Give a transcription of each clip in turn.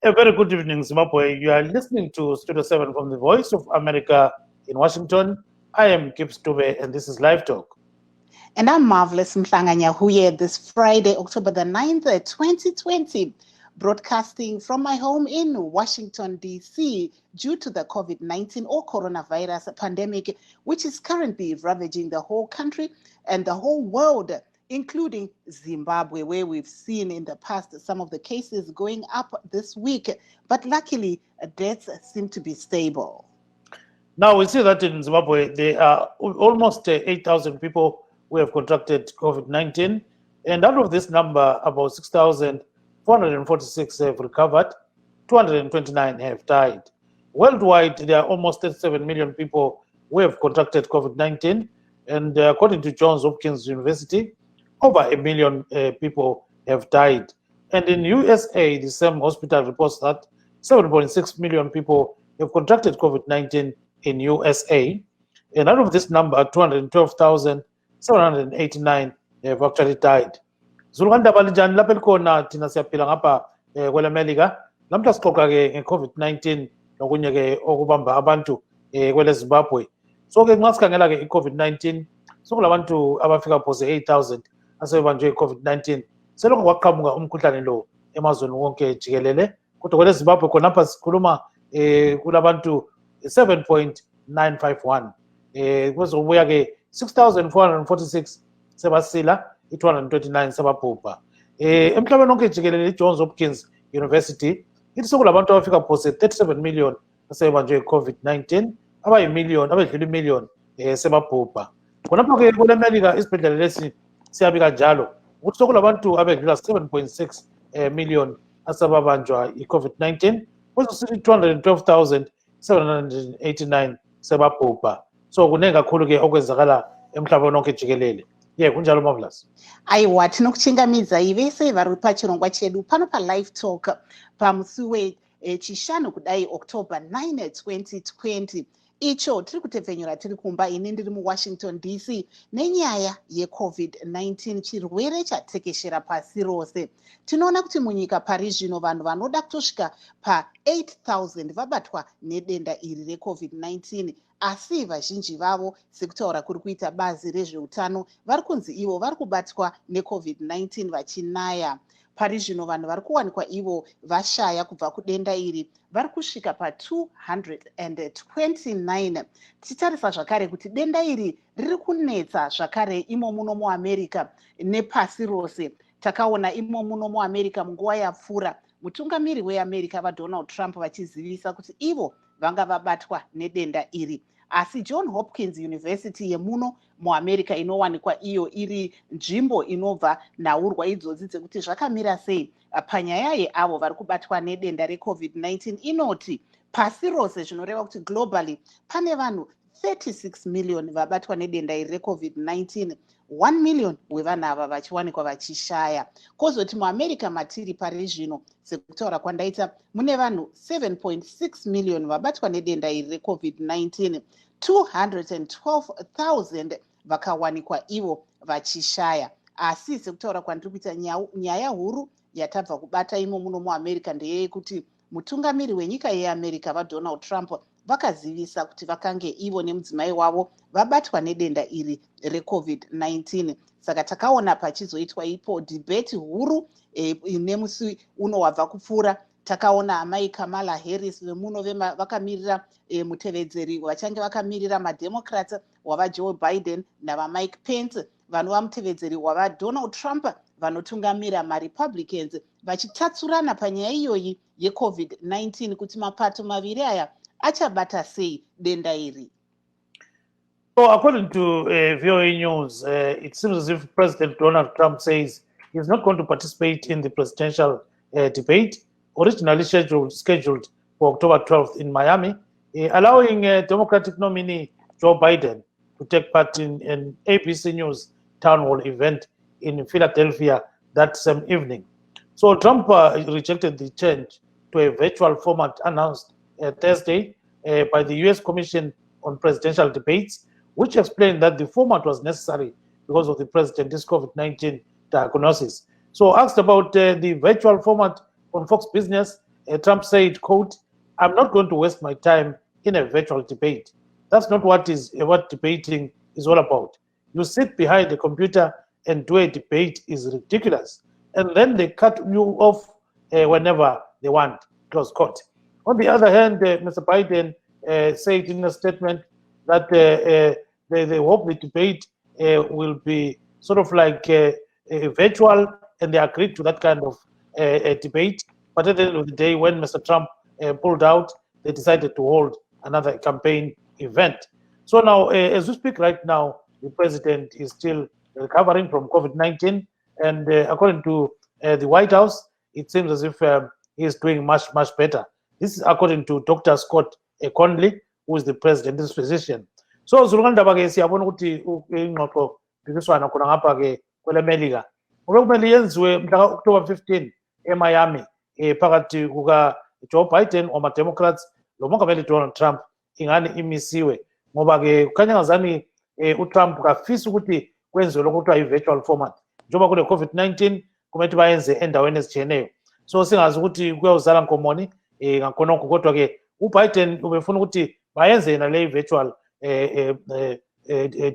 A very good evening, Zimbabwe. You are listening to Studio 7 from the Voice of America in Washington. I am Kip Stube, and this is Live Talk. And I'm Marvelous Mhlanganya, who here this Friday, October the 9th, 2020, broadcasting from my home in Washington, D.C., due to the COVID-19 or coronavirus pandemic, which is currently ravaging the whole country and the whole world, including Zimbabwe, where we've seen in the past some of the cases going up this week. But luckily, deaths seem to be stable. Now, we see that in Zimbabwe, there are almost 8,000 people who have contracted COVID-19. And out of this number, about 6,446 have recovered, 229 have died. Worldwide, there are almost 37 million people who have contracted COVID-19. And according to Johns Hopkins University, over 1 million people have died. And in USA, the same hospital reports that 7.6 million people have contracted COVID-19 in USA. And out of this number, 212,789 have actually died. Zulukanda balijani lapha likhona thina siyaphila ngapha kwele America. Namhla sixoxa ke nge-COVID-19 nokunye ke okubamba abantu kwele Zimbabwe. So ke nxa sikhangela ke i-COVID-19 sokulabantu abafika phose 8,000 asebebanjwe i-COVID-19. Selokhu kwaqhamuka umkhuhlane lo emazweni wonke jikelele. Kodwa kwele Zimbabwe khonapha sikhuluma kulabantu 7.951. Kwezobuya ke 6,446 sebasila, 229 sebabhubha. Emhlabeni wonke jikelele i-Johns Hopkins University ithi sokulabantu abafika phose 37 million asebebanjwe i-COVID-19, abayimillion, abedlula imillion sebabhubha. Khonapha ke kule America isibhedlela lesi siyabika njalo ukuthi sokulabantu abedlula 7.6 million asebabanjwa i-COVID-19, kwezokusithi 212,789 sebabhubha. So kunengi kakhulu ke okwenzakala emhlabeni wonke jikelele. Kunjalo Marvelous. Aiwa, tinokuchingamidza ivese vari pachirongwa chedu pano paLiveTalk pamusi wechishanu kudai October 9, 2020. Icho tiri kutepfenyura tiri kumba ini ndiri muWashington DC nenyaya yeCovid-19, chirwere chatekeshera pasi rose. Tinoona kuti munyika pari zvino vanhu vanoda kutosvika pa 8,000 vabatwa nedenda iri reCovid-19. Asi vazhinji vavo, sekutaura kuri kuita bazi rezveutano, vari kunzi ivo vari kubatwa neCovid-19 vachinaya. Pari zvino vanhu vari kuwanikwa ivo vashaya kubva kudenda iri vari kusvika pa229. Tichitarisa zvakare kuti denda iri riri kunetsa zvakare imo muno muAmerica nepasi rose. Takaona imo muno muAmerica munguva yapfuura mutungamiri weAmerica vaDonald Trump vachizivisa kuti ivo vanga vabatwa nedenda iri. Asi Johns Hopkins University yemuno muAmerica inowanikwa iyo iri nzvimbo inobva nhaurwa idzodzi dzekuti zvakamira sei panyaya yeavo vari kubatwa nedenda reCovid-19 inoti pasi rose zvinoreva kuti globally pane vanhu 36 million vabatwa nedenda iri reCovid-19, 1 million wevanhu ava vachiwanikwa vachishaya. Kozoti muAmerica matiri pari zvino, sekutaura kwandaita, mune vanhu 7.6 million vabatwa nedenda iri reCovid-19, 212,000 vakawanikwa ivo vachishaya. Asi sekutaura kwandiri kuita nyaya huru yatabva kubata imo muno muAmerica ndeyekuti mutungamiri wenyika yeAmerica vaDonald Trump vakazivisa kuti vakange ivo nemudzimai wavo vabatwa nedenda iri reCovid-19. Saka takaona pachizoitwa ipo debate huru nemusi uno wabva kupfuura. Takaona amai Kamala Harris vemuno vakamirira mutevedzeri vachange vakamirira maDemocrats wavaJoe Biden navaMike Pence, vanhu vamutevedzeri wavaDonald Trump vanotungamira maRepublicans, vachitatsurana panyaya iyoyi yeCovid-19 kuti mapato maviri aya achabata sei denda iri. So according to VOA News, it seems as if President Donald Trump says he's not going to participate in the presidential debate originally scheduled for October 12th in Miami, allowing Democratic nominee Joe Biden to take part in an ABC News town hall event in Philadelphia that same evening. So Trump rejected the change to a virtual format announced Thursday by the U.S. Commission on Presidential Debates, which explained that the format was necessary because of the president's COVID-19 diagnosis. So asked about the virtual format on Fox Business, Trump said, quote, "I'm not going to waste my time in a virtual debate. That's not what debating is all about. You sit behind a computer and do a debate is ridiculous. And then they cut you off whenever they want," close quote. On the other hand, Mr. Biden said in a statement that they hope the debate will be sort of like virtual, and they agreed to that kind of debate. But at the end of the day, when Mr. Trump pulled out, they decided to hold another campaign event. So now, as we speak right now, the president is still recovering from COVID-19, and according to the White House, it seems as if he is doing much, much better. This is according to Dr. Scott Conley, who is the president's physician. So zulukandaba-ke siyabona ukuthi ingxoxo mpikiswano khona ngapha-ke kwelemelika kube kumele yenziwe mhla ka-October 15 eMiami phakathi kuka-Joe Biden wama-Democrats lomongameli Donald Trump ingane imisiwe ngoba-ke kukhanya ngazani uTrump kafisa ukuthi kwenziwe lokho kuthiwa i-virtual format njengoba kule COVID-19 kumele bayenze endaweni ezitshiyeneyo. So singazi ukuthi kuyawuzala nkomoni ngakhonokho kodwa-ke uBiden ubefuna ukuthi bayenze yena le virtual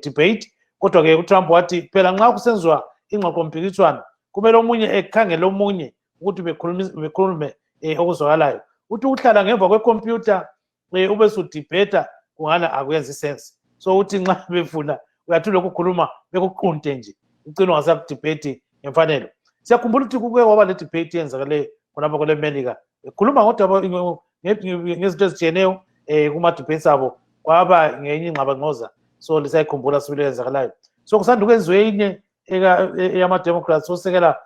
debate, kodwa-ke uTrump wathi phela nxa kusenziwa ingxoxo mpikiswano kumele omunye ekhangele omunye ukuthi bekhulume okuzwakalayo. Uthi uhlala ngemva kwekhompyutha ube sudibheta kungana akuyenzi sense. So uthi nxa befuna uyathi lokhu ukukhuluma bekuqunte nje ucina ungasakudibheti ngemfanelo. Siyakhumbula ukuthi kuke kwaba le debate yenzakale khonapha kwele Melika ekhuluma ngodaba ngezinto ezitshiyeneyo kuma-debates abo kwaba ngenye ingxabangxoza. So lisayikhumbula sibili yenzakalayo. So kusanda ukwenziwa enye eyama-Democrats osekela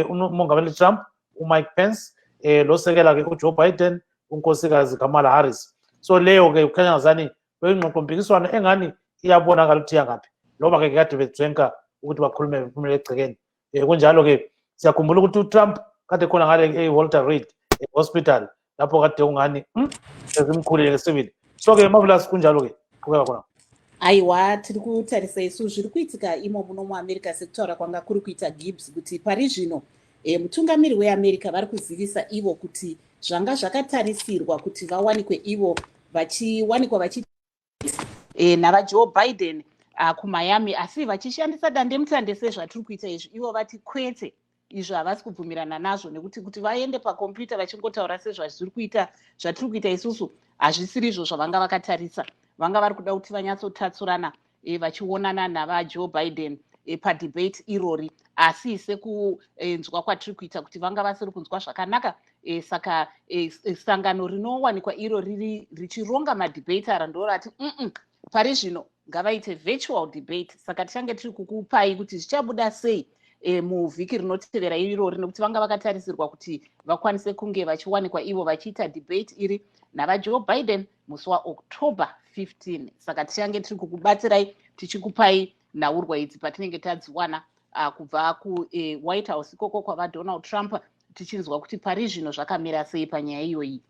umongameli Trump, uMike Pence, losekela-ke uJoe Biden, unkosikazi Kamala Harris. So leyo-ke kukhanya ngazani beyingxoxo mpikiswano engani iyabonakala ukuthi iyangaphi noma-ke kade bethwenka ukuthi bakhulume bephumele egcekeni. Kunjalo-ke siyakhumbula ukuthi uTrump kade khona ngale e-Walter Reed hospital lapho kade ungani ezimkhulile ngesibili. So-ke Marvelous kunjalo-ke qhubeka khona. Aiwa, tiri kutarisa isu zviri kuitika imo muno muamerica sekutaura kwanga kuri kuita Gibbs kuti pari zvino mutungamiri weamerica vari kuzivisa ivo kuti zvanga zvakatarisirwa kuti vawanikwe ivo vachiwanikwa navaJoe Biden kuMiami asi vachishandisa dandemutande sezvatiri kuita izvi ivo vati kwete izvo havasi kubvumirana nazvo nekuti kuti vaende pakombiyuta vachingotaura sezvazviri kuita zvatiri kuita isusu hazvisiri izvo zvavanga vakatarisa. Vanga vari kuda kuti vanyatsotatsurana vachionana navaJoe Biden padebate irori asi sekuzwa kwatiri kuita kuti vanga vasiri kunzwa zvakanaka. Saka sangano rinowanikwa iro riri richironga madebate ndorati pari zvino ngavaite virtual debate. Saka tichange tiri kukupai kuti zvichabuda sei muvhiki rinotevera irori nekuti vanga vakatarisirwa kuti vakwanise kunge vachiwanikwa ivo vachiita debate iri navaJoe Biden musi waOctober 15. Saka tichange tiri kukubatsirai tichikupai nhaurwa idzi patinenge tadziwana kubva kuWhite House ikoko kwavaDonald Trump tichinzwa kuti pari zvino zvakamira sei panyaya iyoyi.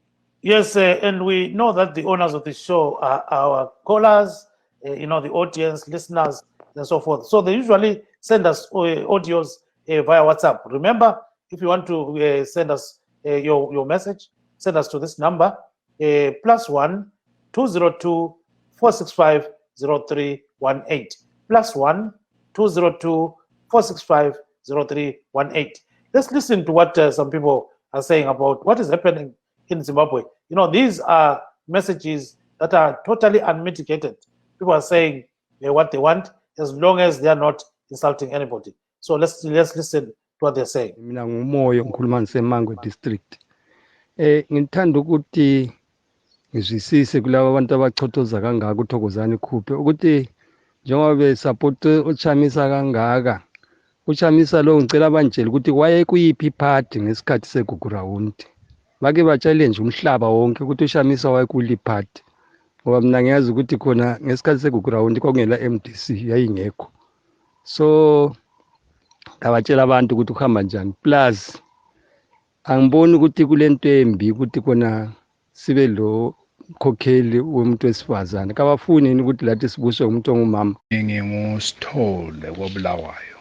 Yes, and we know that the owners of the show are our callers, the audience, listeners, and so forth. So they usually send us audios via WhatsApp. Remember, if you want to send us your message, send us to this number, +1 202 465 0318. +1 202 465 0318. Let's listen to what some people are saying about what is happening in Zimbabwe. These are messages that are totally unmitigated. People are saying what they want as long as they are not insulting anybody. So let's listen to what they're saying. Mina ngumoyo ngikhuluma ngiseMangwe district. Ngithanda ukuthi ngizwisise kulabo abantu abachothoza kangaka uThokozani Khuphe ukuthi njengoba besupport uChamisa kangaka uChamisa lo ngicela banjele ukuthi waye kuyiphi party ngesikhathi segugu round. Bake ba-challenge umhlaba wonke ukuthi uChamisa waye kuli party. Ngoba mina ngiyazi ukuthi khona ngesikhathi segugu round kwakungela MDC yayingekho. So abatshela abantu ukuthi uhamba njani. Plus angiboni ukuthi kulento embi ukuthi khona sibe lo khokheli womuntu wesifazane. Kabafuni ukuthi lathi sibuswe umuntu ongumama. Ngingusithole koBulawayo.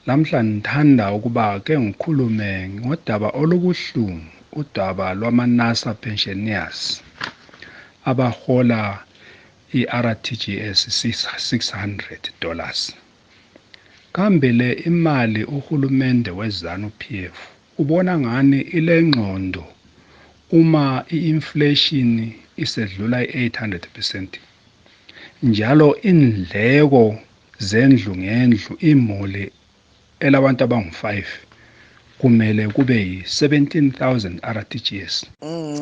Namhlanje ngithanda ukuba ke ngikhulume ngodaba olubuhlungu udaba lwama-NASA pensioners abahola i-RTGS $600. Kambe le imali uhulumende weZanu-PF ubona ngani ile ngqondo uma i-inflation isedlula i-800%, njalo indleko zendlu ngendlu imuli elabantu abangu-5 kumele kube yi-17,000 RTGS.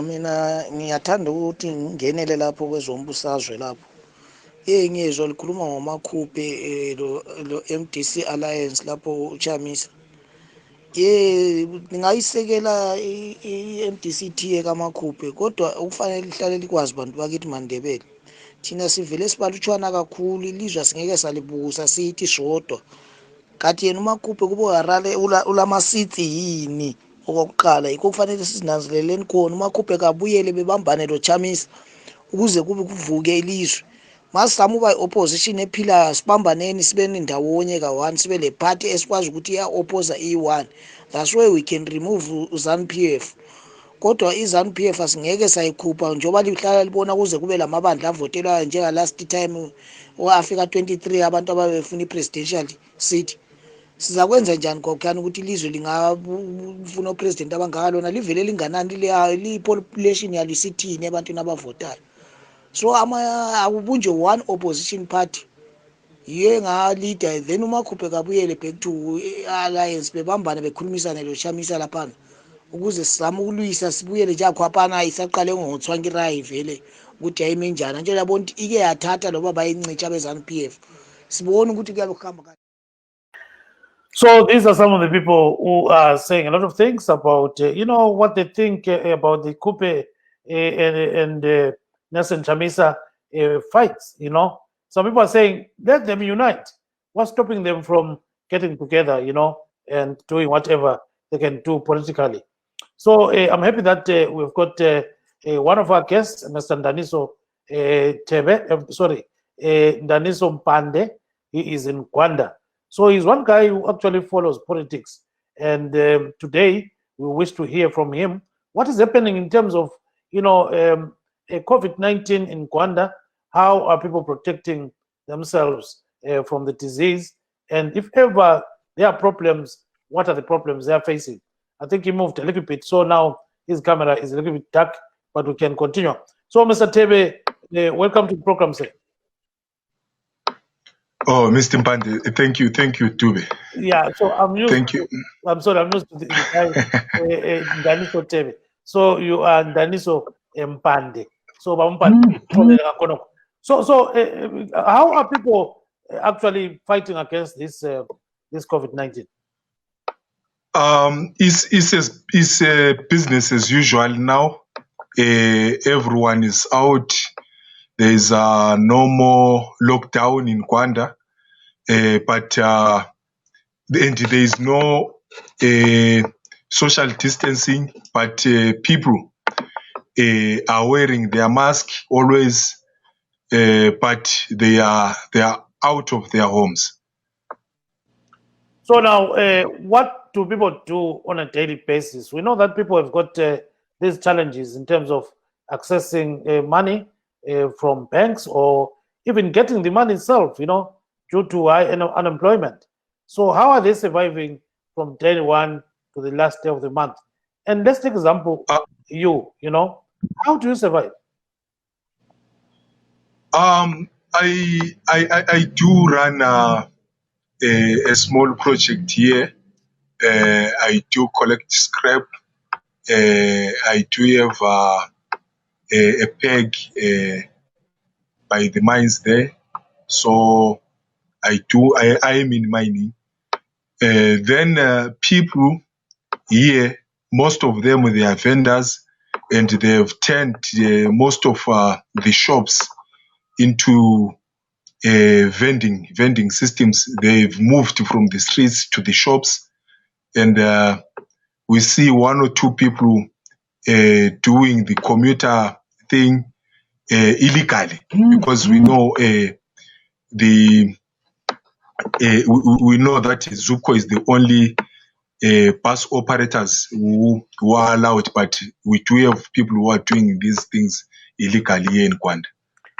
Mina ngiyathanda ukuthi ngingenele lapho kwezombusazwe lapho. Ngiyezwa likhuluma ngomakhuphe lo MDC Alliance lapho uChamisa. Ningayisekela i-MDC thiye kamakhuphe, kodwa ukufanele lihlale likwazi bantu bakithi Mandebele. Thina sivele sibalutshwana kakhulu, ilizwe singeke salibusa sithi sodwa. Kanti yena umakhuphe kubo harale ulama-seats yini okokuqala, yikho kufanele sizinanzeleleni khona. Umakhuphe kabuyele bebambane lo Chamisa ukuze kuvuke ilizwe. Masizama uba i-opposition ephilayo, sibambaneni sibe ndawonye ka-1, sibe le party esikwazi ukuthi iya-opposa iyi-1. That's why we can remove ZANU-PF. Kodwa i-ZANU-PF asingeke sayikhupha njengoba lihlala libona kuze kube lamabandla avotelwayo njenga-last time o-Africa 23 abantu ababefuna i-presidential seat. Sizakwenza njani kokukhani ukuthi ilizwe lingafuna upresident abangaka, lona livele linganani, li-population yalo isithini ebantwini abavotayo. So akubunje one opposition party yiyo enga-leader, then umakhuphe kabuyele back to alliance, bebambane bekhulumisane lo Chamisa laphana ukuze sizame ukulwisa, sibuyele nje akhwaphana isaqale ngothwankirai vele ukuthi ayime njani nje yabona ukuthi ike yathatha loba bayincicha beZANU-PF, sibone ukuthi kuyabe kuhamba kanjani. So these are some of the people who are saying a lot of things about, what they think about the Kupe and Nelson Chamisa fights. Some people are saying, let them unite. What's stopping them from getting together, and doing whatever they can do politically? So I'm happy that we've got one of our guests, Mr. Ndaniso Ndaniso Mpande. He is in Rwanda. So he's one guy who actually follows politics. And today we wish to hear from him what is happening in terms of, COVID-19 in Rwanda. How are people protecting themselves from the disease? And if ever there are problems, what are the problems they are facing? I think he moved a little bit, so now his camera is a little bit dark, but we can continue. So, Mr. Tebe, welcome to the program, sir. Oh, Mr. Mpande, thank you, Tube. Yeah, so I'm used. Thank you. I'm sorry, I'm used to the guy Ndaniso Tebe. So you are Ndaniso Mpande. So So how are people actually fighting against this COVID-19? It's business as usual now. Everyone is out. There is no more lockdown in Rwanda, but and there is no social distancing. But people are wearing their mask always, but they are out of their homes. So now, what do people do on a daily basis? We know that people have got these challenges in terms of accessing money from banks, or even getting the money itself, due to high unemployment. So how are they surviving from day one to the last day of the month? And let's take example, how do you survive? I do run a small project here. I do collect scrap. I do have a peg by the mines there. So I am in mining. Then people here, most of them, they are vendors, and they have turned most of the shops into vending systems. They've moved from the streets to the shops, and we see one or two people doing the commuter thing illegally, because we know we know that Zuko is the only bus operators who are allowed, but we do have people who are doing these things illegally here in Kwanda.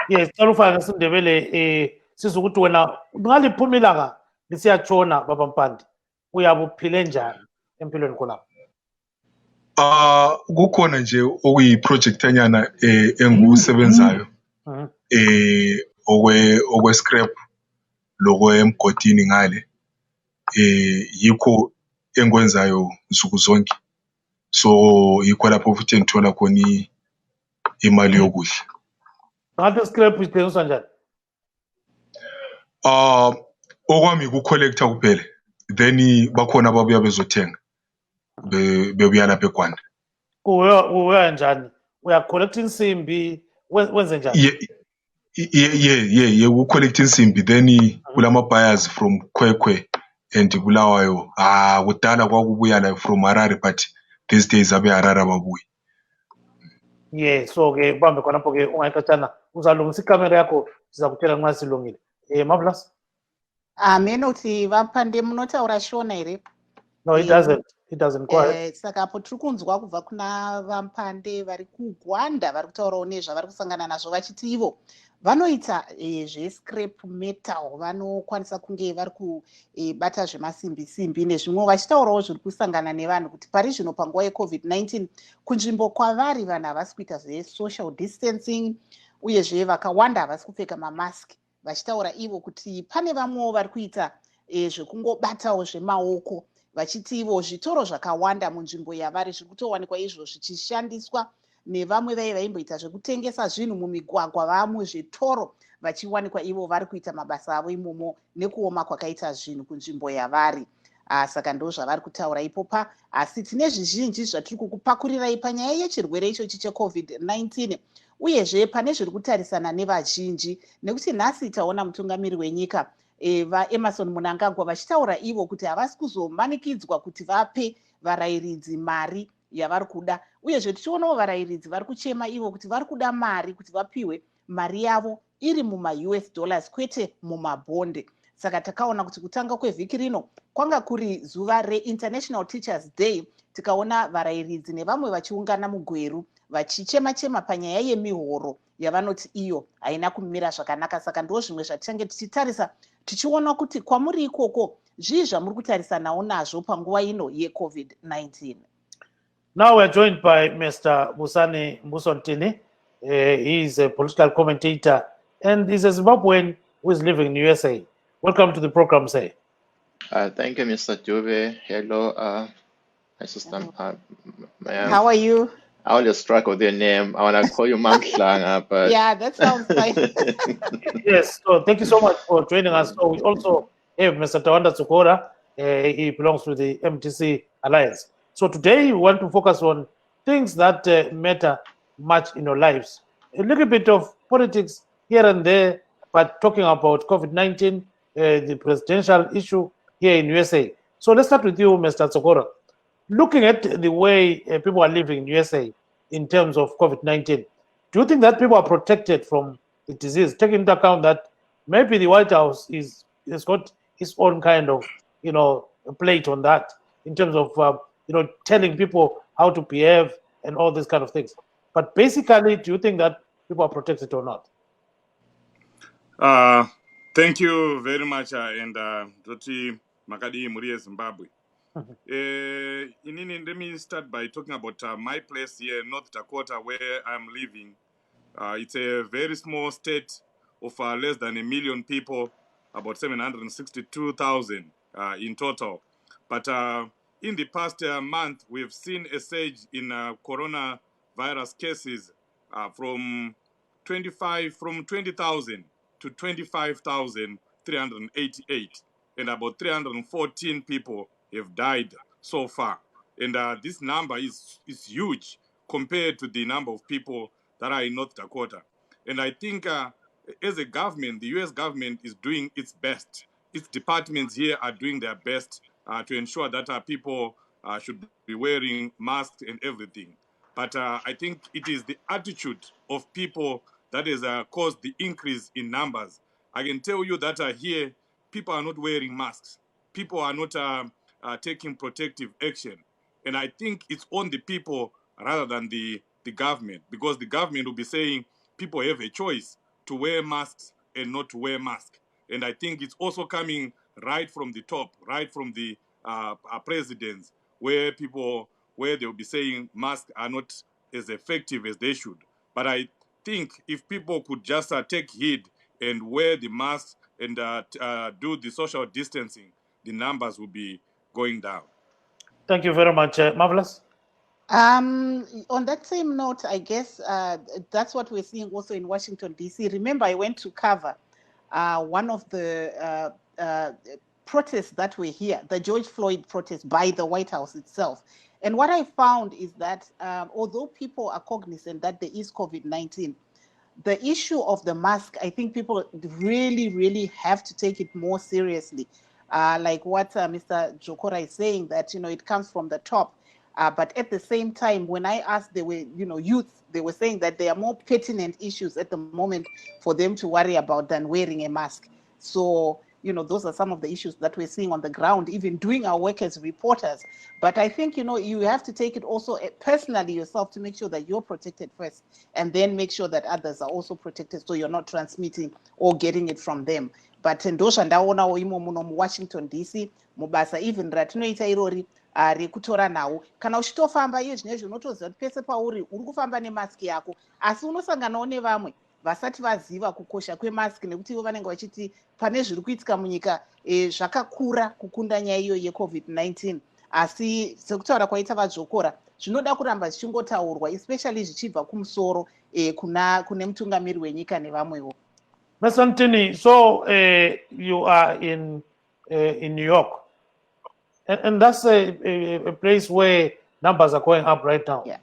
Yes, Talufaka ngesindebele sizukuthi wena ngaliphuma ilanga lisiyatshona baba Mpande. Uyabuphile njani empilweni khonapho? Kukhona nje okuyi-projectanyana engikusebenzayo okwe scrap lokwe emgodini ngale yikho engikwenzayo nsuku zonke, so yikho lapho futhi engithola khona imali yokudla. Ngathi scrap ithengiswa njani? Okwami ku-collector kuphela, then bakhona ababuya bezothenga bebuya lapha eGwanda. Uya njani? Uya collect insimbi wenze njani? Yeah, ku-collect insimbi, then kulama buyers from Kwekwe and Bulawayo. Kudala kwakubuya la from Harare, but these days abe Harare ababuyi. Yeah, so ke bambe khonapho ke ungayixatshana uzalungisa ikamera yakho sizakutshela nxa silungile. Marvelous. Menothi vaPande munotaura shona here. No, it doesn't. It doesn't quite. Saka apo tiri kunzwa kubva kuna vaPande vari kuGwanda vari kutaurawo nezvavari kusangana nazvo vachiti ivo vanoita zvescrap metal, vanokwanisa kunge vari kubata zvemasimbi-simbi nezvimwe, vachitaurawo zviri kusangana nevanhu kuti pari zvino panguva yeCovid-19 kunzvimbo kwavari vanhu havasi kuita zvesocial distancing, uyezve vakawanda havasi kupfeka mamask, vachitaura ivo kuti pane vamwewo vari kuita zvekungobatawo zvemaoko, vachiti ivo zvitoro zvakawanda munzvimbo yavari zviri kutowanikwa izvo zvichishandiswa nevamwe vaimboita zvekutengesa zvinhu mumigwagwa vamuzvitoro vachiwanikwa ivo vari kuita mabasa avo imomo nekuoma kwakaita zvinhu kunzvimbo yavari. Saka ndo zvavari kutaura ipopa, asi tine zvizhinji zvatiri kukupakurirai panyaya yechirwere ichochi cheCovid-19 uyezve pane zviri kutarisana nevazhinji, nekuti nhasi taona mutungamiri wenyika vaEmmerson Mnangagwa vachitaura ivo kuti havasi kuzomanikidzwa kuti vape varayiridzi mari yavari kuda, uyezve tichionawo varayiridzi vari kuchema ivo kuti vari kuda mari kuti vapiwe mari yavo iri muma-US dollars kwete mumabhonde. Saka takaona kuti kutanga kwevhiki rino kwanga kuri zuva reInternational Teachers Day, tikaona varayiridzi nevamwe vachiungana mugweru vachichema-chema panyaya yemihoro yavanoti iyo haina kumira zvakanaka. Saka ndo zvimwe zvatichange tichitarisa tichiona kuti kwamuri ikoko zvii zvamuri kutarisanawo nazvo panguva ino yeCovid-19. Now we're joined by Mr. Busani Mbusontini. He is a political commentator and he's a Zimbabwean who is living in the USA. Welcome to the program, sir. Thank you, Mr. Dube. Hello, my sister. How are you? I always struggle with your name. I want to call you Mamhlanga, but yeah, that sounds fine. Yes, so thank you so much for joining us. So we also have Mr. Tawanda Tsukora. He belongs to the MTC Alliance. So today we want to focus on things that matter much in our lives. A little bit of politics here and there, but talking about COVID-19, the presidential issue here in USA. So let's start with you, Mr. Tsukora. Looking at the way people are living in USA in terms of COVID-19, do you think that people are protected from the disease, taking into account that maybe the White House has got its own kind of, plate on that in terms of, telling people how to behave and all these kind of things. But basically, do you think that people are protected or not? Thank you very much, and Dr. Makadi Murie, Zimbabwe. Let me start by talking about my place here in North Dakota, where I'm living. It's a very small state of less than 1 million people, about 762,000 in total. But in the past month, we've seen a surge in coronavirus cases from 20,000 to 25,388, and about 314 people have died so far. And this number is huge compared to the number of people that are in North Dakota. And I think as a government, the US government is doing its best. Its departments here are doing their best to ensure that people should be wearing masks and everything. But I think it is the attitude of people that has caused the increase in numbers. I can tell you that here, people are not wearing masks. People are not taking protective action. And I think it's on the people rather than the government, because the government will be saying people have a choice to wear masks and not to wear masks. And I think it's also coming right from the top, right from the presidents, where they'll be saying masks are not as effective as they should. But I think if people could just take heed and wear the mask and do the social distancing, the numbers will be going down. Thank you very much. Marvelous. On that same note, I guess that's what we're seeing also in Washington, D.C. Remember, I went to cover one of the protests that were here, the George Floyd protest by the White House itself. And what I found is that although people are cognizant that there is COVID-19, the issue of the mask, I think people really, really have to take it more seriously. Like what Mr. Jokora is saying, that, it comes from the top. But at the same time, when I asked, they were, youth, they were saying that there are more pertinent issues at the moment for them to worry about than wearing a mask. So, those are some of the issues that we're seeing on the ground, even doing our work as reporters. But I think, you have to take it also personally yourself to make sure that you're protected first, and then make sure that others are also protected, so you're not transmitting or getting it from them. But ndosha ndaonawo imo muno muWashington DC mubasa even ratinoita irori rekutora nhau. Kana uchitofamba iye zvinezvi unotoziva kuti pese pauri uri kufamba nemaski yako, asi unosanganawo nevamwe vasati vaziva kukosha kwemaski, nekuti ivo vanenge vachiti pane zviri kuitika munyika zvakakura kukunda nyaya iyo yeCovid-19. Asi sekutaura kwaita vadzvokora, zvinoda kuramba zvichingotaurwa, especially zvichibva kumusoro kune mutungamiri wenyika nevamwewo. Mr. Ntini, so you are in New York, and that's a place where numbers are going up right now. Yeah.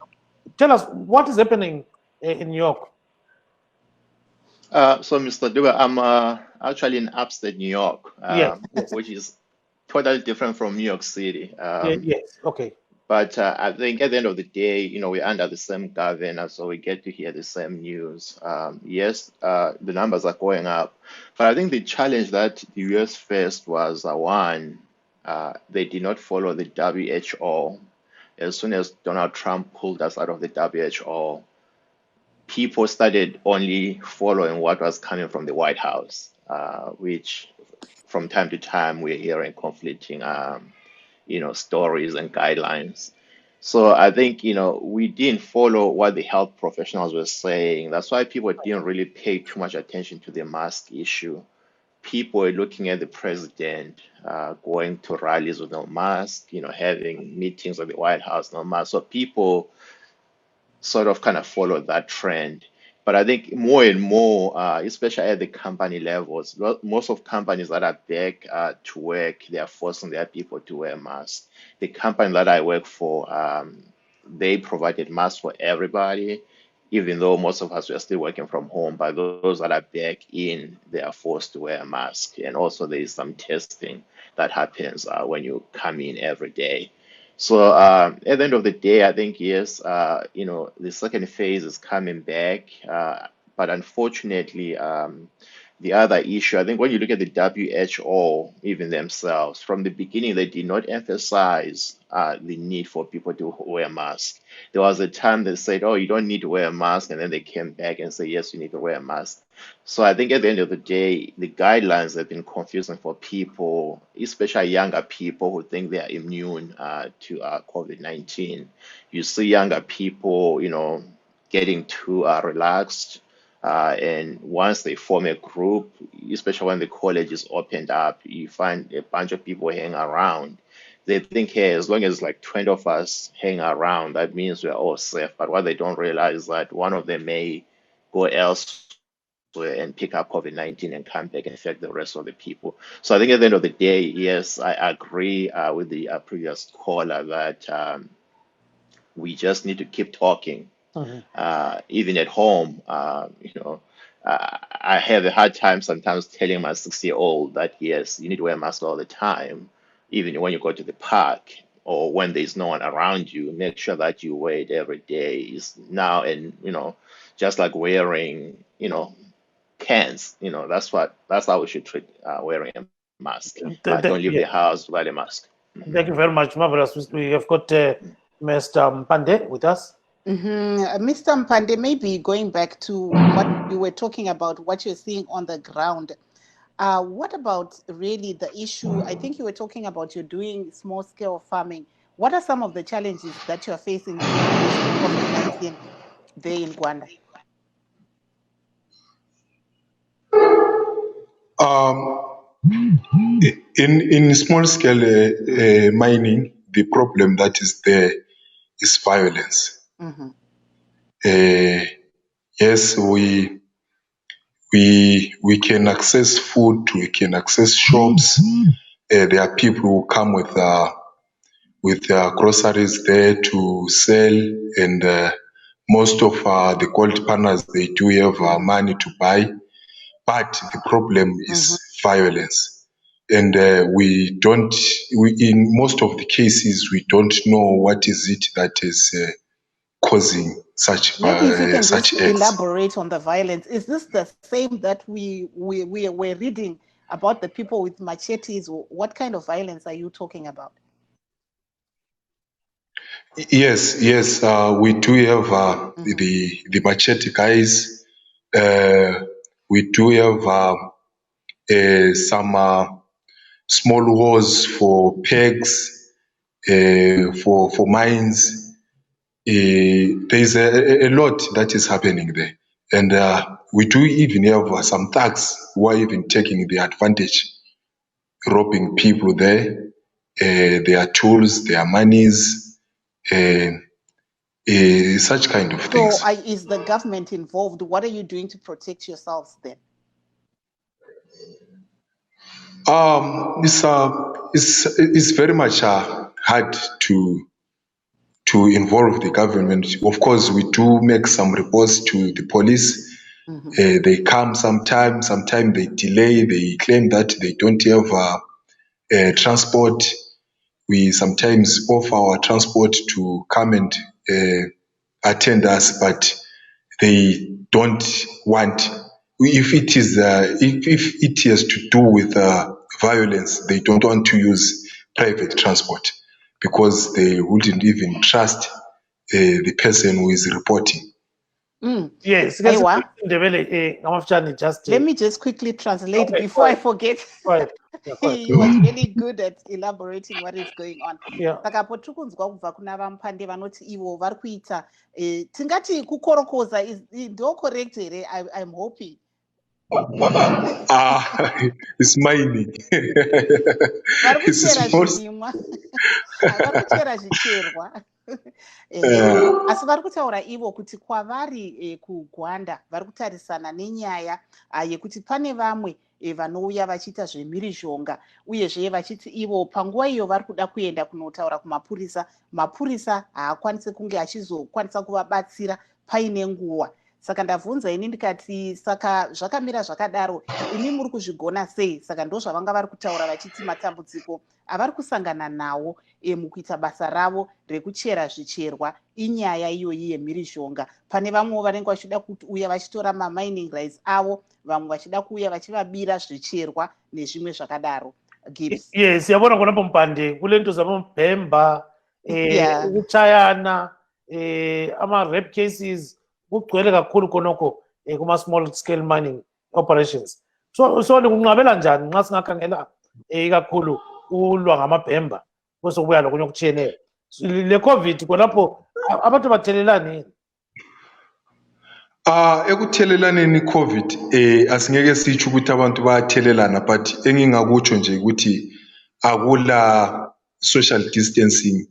Tell us what is happening in New York. So, Mr. Dube, I'm actually in upstate New York, Yes. which is totally different from New York City. Yes, okay. But I think at the end of the day, we're under the same governor, so we get to hear the same news. Yes, the numbers are going up, but I think the challenge that the US faced was one, they did not follow the WHO. As soon as Donald Trump pulled us out of the WHO, people started only following what was coming from the White House, which from time to time we're hearing conflicting stories and guidelines. So I think, we didn't follow what the health professionals were saying. That's why people didn't really pay too much attention to the mask issue. People were looking at the president going to rallies with no mask, having meetings at the White House, no mask. So people sort of kind of followed that trend. But I think more and more, especially at the company levels, most of companies that are back to work, they are forcing their people to wear masks. The company that I work for, they provided masks for everybody, even though most of us were still working from home. But those that are back in, they are forced to wear a mask. And also there is some testing that happens when you come in every day. So at the end of the day, I think, yes, the second phase is coming back. But unfortunately, the other issue, I think when you look at the WHO, even themselves, from the beginning, they did not emphasize the need for people to wear masks. There was a time they said, oh, you don't need to wear a mask. And then they came back and said, yes, you need to wear a mask. So I think at the end of the day, the guidelines have been confusing for people, especially younger people who think they are immune to COVID-19. You see younger people, getting too relaxed. And once they form a group, especially when the college is opened up, you find a bunch of people hang around. They think, hey, as long as like 20 of us hang around, that means we're all safe. But what they don't realize is that one of them may go elsewhere and pick up COVID-19 and come back and infect the rest of the people. So I think at the end of the day, yes, I agree with the previous caller that we just need to keep talking. Even at home, I have a hard time sometimes telling my 6-year-old that, yes, you need to wear a mask all the time, even when you go to the park or when there's no one around you. Make sure that you wear it every day. It's now, and just like wearing, pants, that's how we should treat wearing a mask. Don't leave the house without a mask. Thank you very much. Marvelous. We have got Mr. Mpande with us. Mr. Mpande, maybe going back to what you were talking about, what you're seeing on the ground. What about really the issue? I think you were talking about you're doing small scale farming. What are some of the challenges that you're facing dealing with COVID-19 there in Rwanda? In small scale mining, the problem that is there is violence. Yes, we can access food, we can access shops. There are people who come with groceries there to sell, and most of the gold partners, they do have money to buy, but the problem is violence. And in most of the cases, we don't know what is it that is causing such Maybe if you can such just acts. elaborate on the violence. Is this the same that we were reading about the people with machetes? What kind of violence are you talking about? Yes, we do have the machete guys. We do have some small wars for pegs, for mines. There's a lot that is happening there. And we do even have some thugs who are even taking the advantage, robbing people there, their tools, their monies, such kind of things. So is the government involved? What are you doing to protect yourselves then? It's very much hard to involve the government. Of course, we do make some reports to the police. They come sometimes they delay, they claim that they don't have transport. We sometimes offer our transport to come and attend us, but they don't want. If it is if it has to do with violence, they don't want to use private transport because they wouldn't even trust the person who is reporting. Yes, Aiwa. just Let me just quickly translate before I forget. He was really good at elaborating what is going on. Saka po tirikunzwa kubva kuna vaMpande vanoti ivo vari kuita tingati kukorokoza ndo correct here. I'm hoping. It's mining. Vari kuchera zvirimwa. Vari kuchera zvicherwa. Asi vari kutaura ivo kuti kwavari kuGwanda vari kutarisana nenyaya yekuti pane vamwe vanouya vachiita zvemhirizhonga uyezve vachiti ivo panguva iyo vari kuda kuenda kunotaura kumapurisa, mapurisa haakwanisi kunge achizokwanisa kuvabatsira paine nguva. Saka ndabvunza ini ndikati saka zvakamira zvakadaro imi muri kuzvigona sei? Saka ndo zvavanga vari kutaura vachiti matambudziko avari kusangana nawo mukuita basa ravo rekuchera zvicherwa inyaya iyoyi yemhirizhonga. Pane vamwe vanenge vachida kuuya vachitora mamining rights avo, vamwe vachida kuuya vachivabira zvicherwa nezvimwe zvakadaro. Gibbs. Yes, yabona khona Mpande kule nto zaboMbhemba ukuchayana ama rape cases kugcwele kakhulu khonokho kuma small scale mining operations. So nikunqabela njani nxa singakhangela ikakhulu ulwa ngamaBhemba bese kubuya lokunye okutshiyeneyo le COVID khonapho abantu bathelelani? Ekuthelelaneni COVID asingeke sitsho ukuthi abantu bayathelelana, but engingakutsho nje ukuthi akula social distancing,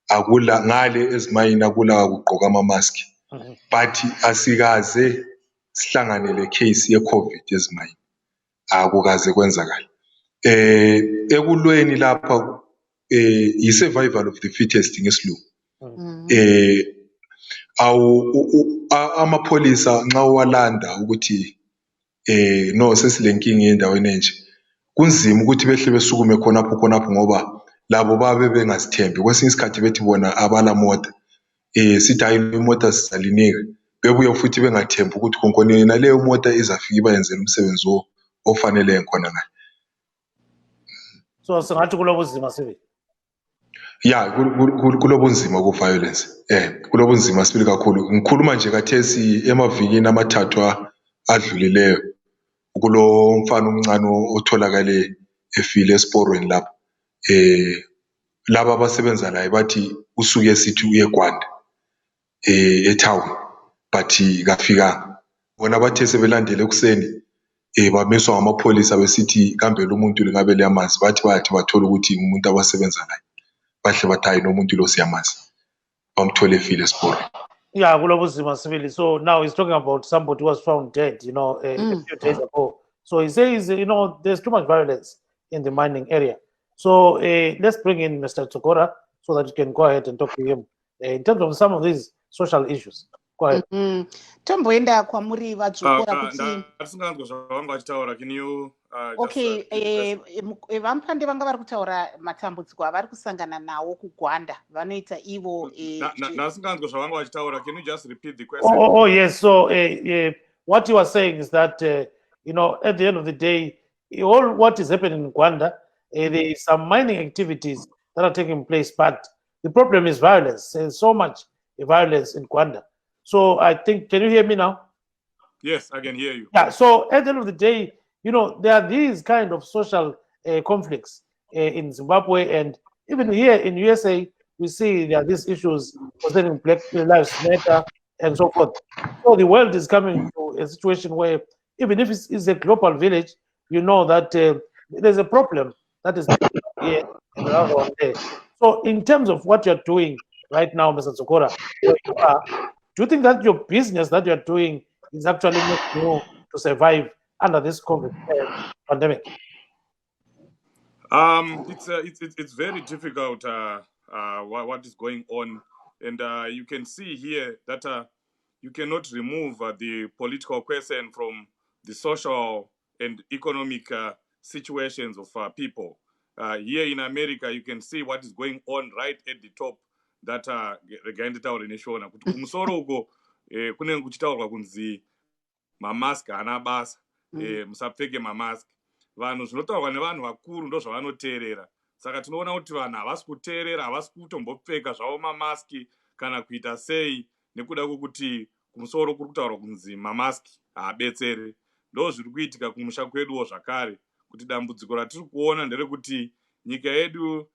akula ngale ezimayini akula kugqoka ama-mask. But asikaze sihlangane le case ye-COVID ezimayini, akukaze kwenzakala. Ekulweni lapha i-survival of the fittest ngesilungu. Amapholisa nxa walanda ukuthi no sesilenkinga endaweni enje, kunzima ukuthi behle besukume khonapho ngoba labo babe bengazithembi. Kwesinye isikhathi bethi bona abala mota, sithi hayi imota sizalinika, bebuye futhi bengathembi ukuthi khonkoni naleyo mota izafika ibayenzela umsebenzi ofanele khona nayo. So singathi kulobuzima sibe. ya kulobunzima ku-violence kulobunzima sibili kakhulu. Ngikhuluma nje kathesi emavikini amathathu adlulileyo kulo mfana omncane otholakale efile esiporweni lapho laba abasebenza naye bathi usuke sithi uye eGwanda etown but kafikanga. Bona bathe sebelandela ekuseni bamiswa ngamapholisa besithi kambe lo muntu lingabe liyamazi, bathi bathola ukuthi umuntu abasebenza naye, bahle bathi hayi nomuntu lo siyamazi, bamthole efile esiporweni. Yeah, kulobuzima sibili. So now he's talking about somebody who was found dead, a few days ago. So he says, there's too much violence in the mining area. So let's bring in Mr. Tsokora so that you can go ahead and talk to him in terms of some of these social issues. Go ahead. Tomboenda kwamuri vadzokora kuti ndasinganzwa zvavanga vachitaura. Can you okay, vamupande vanga vari kutaura matambudziko avari kusangana nawo kugwanda vanoita ivo ndasinganzwa zvavanga vachitaura. Can you just repeat the question? Oh yes. So what you are saying is that at the end of the day, all what is happening in Rwanda, there is some mining activities that are taking place, but the problem is violence. There's so much violence in Rwanda. So I think, can you hear me now? Yes, I can hear you. Yeah. So at the end of the day, there are these kind of social conflicts in Zimbabwe, and even here in USA, we see there are these issues concerning Black Lives Matter and so forth. So the world is coming to a situation where even if it's a global village, you know that there's a problem that is here and another one there. So in terms of what you're doing right now, Mr. Tsokora, where you are, do you think that your business that you're doing is actually making you to survive under this COVID pandemic? It's very difficult what is going on, and you can see here that you cannot remove the political question from the social and economic situations of people. Here in America, you can see what is going on right at the top. That regainditaura neshona kuti kumusoro uko kunenge kuchitaurwa kunzi mamask haana basa, musapfeke mamask. Vanhu zvinotaurwa nevanhu vakuru ndo zvavanoteerera. Saka tinoona kuti vanhu havasi kuteerera, havasi kutombopfeka zvavo mamaski kana kuita sei, nekuda kwokuti kumusoro kuri kutaurwa kunzi mamaski haabetsere. Ndo zviri kuitika kumusha kweduwo zvakare, kuti dambudziko ratiri kuona nderekuti nyika yedu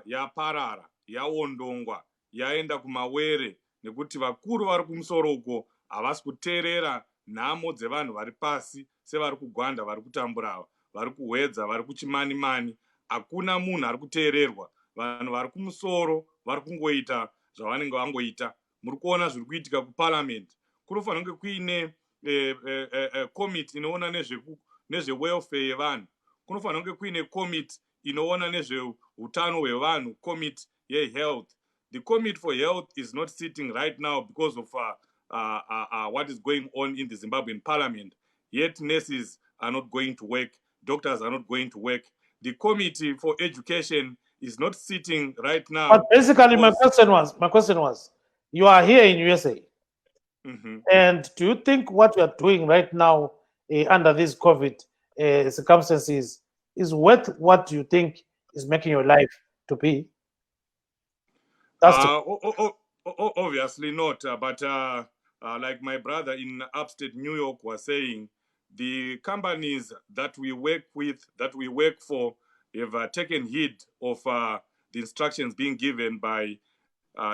yaparara, yaondongwa, yaenda kumawere, nekuti vakuru vari kumusoro uko havasi kuteerera nhamo dzevanhu vari pasi, sevari kugwanda, vari kutambura, vari kuhwedza, vari kuchimani-mani. Hakuna munhu ari kuteererwa. Vanhu vari kumusoro vari kungoita zvavanenge vangoita. Muri kuona zviri kuitika kuparliament. Kunofanira kunge kuine komiti inoona nezve-welfare yevanhu. Kunofanira kunge kuine komiti inoona nezveutano hwevanhu, komiti ye-health. The committee for health is not sitting right now because of what is going on in the Zimbabwean parliament. Yet nurses are not going to work, doctors are not going to work. The committee for education is not sitting right now. But basically, my question was, you are here in USA, and do you think what you are doing right now under these COVID circumstances is worth what you think is making your life to be? Obviously not, but like my brother in upstate New York was saying, the companies that we work with, that we work for, have taken heed of the instructions being given by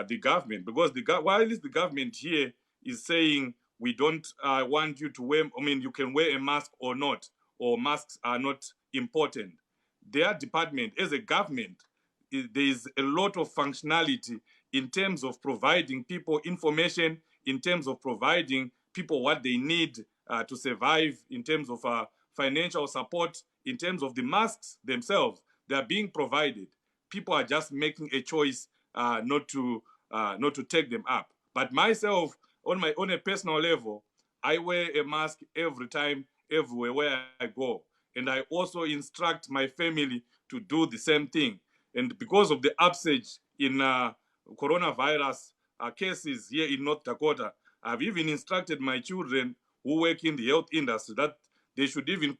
the government. Because while the government here is saying we don't want you to wear, you can wear a mask or not, or masks are not important. Their department, as a government, there is a lot of functionality in terms of providing people information, in terms of providing people what they need to survive, in terms of financial support, in terms of the masks themselves. They are being provided. People are just making a choice not to take them up. But myself, on a personal level, I wear a mask every time, everywhere where I go. And I also instruct my family to do the same thing. And because of the upsurge in coronavirus cases here in North Dakota, I've even instructed my children who work in the health industry that they should even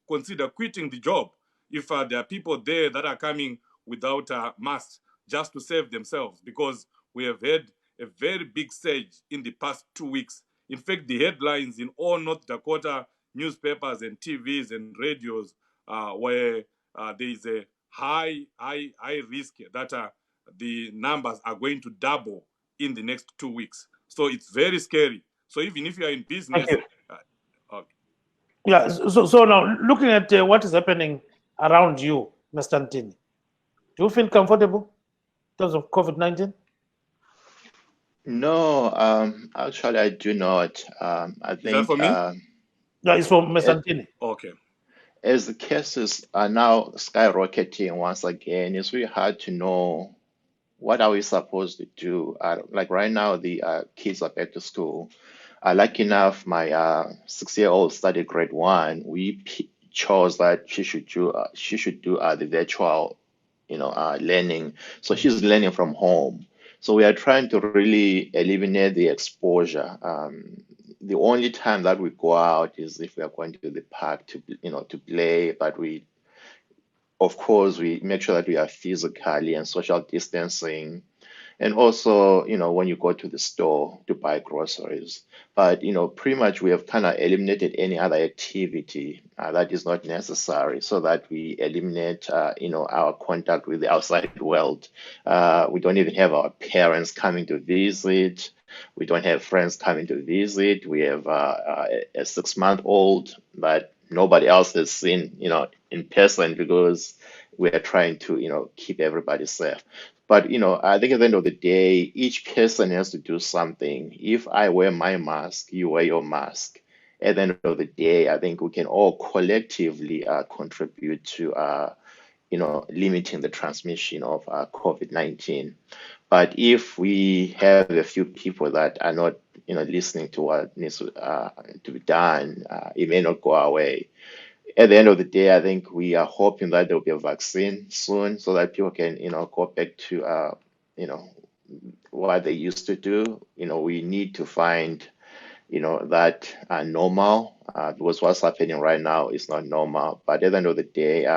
consider quitting the job if there are people there that are coming without masks. just to save themselves, because we have had a very big surge in the past 2 weeks. In fact, the headlines in all North Dakota newspapers and TVs and radios where there is a high risk that the numbers are going to double in the next 2 weeks. So it's very scary. So even if you are in business, Thank you. okay. Yeah. So now looking at what is happening around you, Mr. Ntini, do you feel comfortable in terms of COVID-19? No, actually, I do not. I Is that think for me? Yeah, it's from Mr. Ntini. Okay. as the cases are now skyrocketing once again, it's really hard to know what are we supposed to do. Like right now, the kids are back to school. Lucky enough, my 6-year-old studied grade 1. We chose that she should do the virtual, learning. So she's learning from home. So we are trying to really eliminate the exposure. The only time that we go out is if we are going to the park to play, but of course, we make sure that we are physically and social distancing. And also, when you go to the store to buy groceries. But, pretty much we have kind of eliminated any other activity that is not necessary so that we eliminate, our contact with the outside world. We don't even have our parents coming to visit. We don't have friends coming to visit. We have a 6-month-old that nobody else has seen, in person because we are trying to, keep everybody safe. But I think at the end of the day, each person has to do something. If I wear my mask, you wear your mask. At the end of the day, I think we can all collectively contribute to limiting the transmission of COVID-19. But if we have a few people that are not listening to what needs to be done, it may not go away. At the end of the day, I think we are hoping that there will be a vaccine soon so that people can, go back to, what they used to do. We need to find, that normal, because what's happening right now is not normal. But at the end of the day,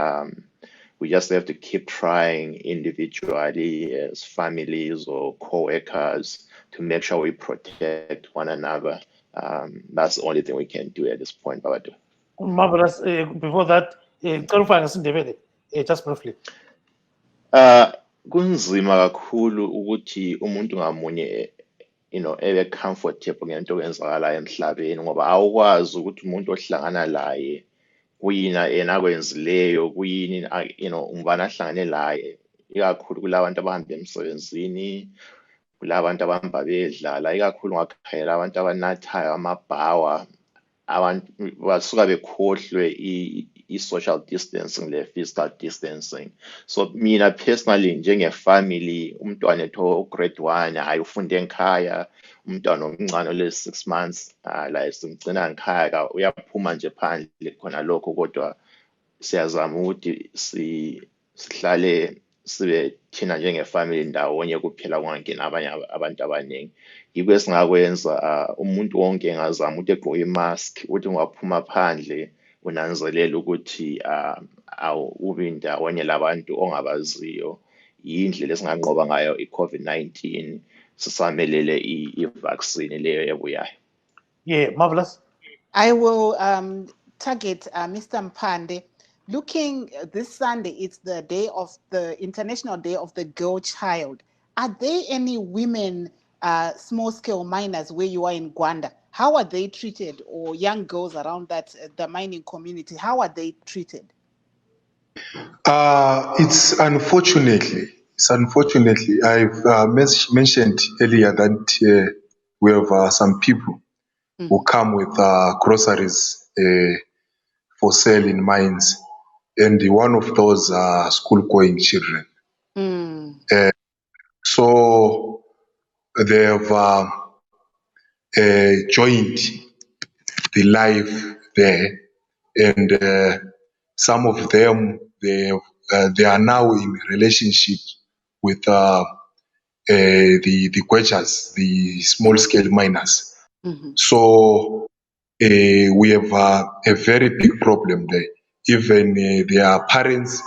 we just have to keep trying individually as families or co-workers to make sure we protect one another. That's the only thing we can do at this point, Babadu. Marvelous. Before that, clarifying isindebele, just briefly. Kunzima kakhulu ukuthi umuntu ngamunye ebe comfortable ngento okwenzakalayo emhlabeni ngoba awukwazi ukuthi umuntu ohlangana laye kuyini yena akwenzileyo kuyini ngubani ahlangane laye, ikakhulu kulabantu abahamba emsebenzini, kulabantu abahamba bedlala, ikakhulu ngakhayela abantu abanathayo amabhawa. Abantu basuka bekhohlwe i-social distancing le-physical distancing. So mina personally njenge-family, umntwana ethu grade 1 hayi ufunde ekhaya, umntwana omncane ole-6 months la simgcina ngikhaya, uyaphuma nje phandle khona lokho, kodwa siyazama ukuthi sihlale sibe thina njenge-family ndawonye kuphela, kungangeni abanye abantu abaningi. Yikho esingakwenza, umuntu wonke engazama ukuthi egqoke imask, ukuthi ungaphuma phandle unanzelela ukuthi ubi ndawonye labantu ongabaziyo. Yindlela esinganqoba ngayo i-COVID-19 sisamelele i-vaccine leyo ebuyayo. Yeah, marvelous. I will target Mr. Mpande. Looking this Sunday, it's the International Day of the Girl Child. Are there any women, small-scale miners where you are in Gwanda? How are they treated, or young girls around the mining community? How are they treated? It's unfortunately. I've mentioned earlier that we have some people who come with groceries for sale in mines, and one of those are school-going children. So they have joined the life there, and some of them they are now in relationship with the quechas, the small-scale miners. So we have a very big problem there. Even their parents,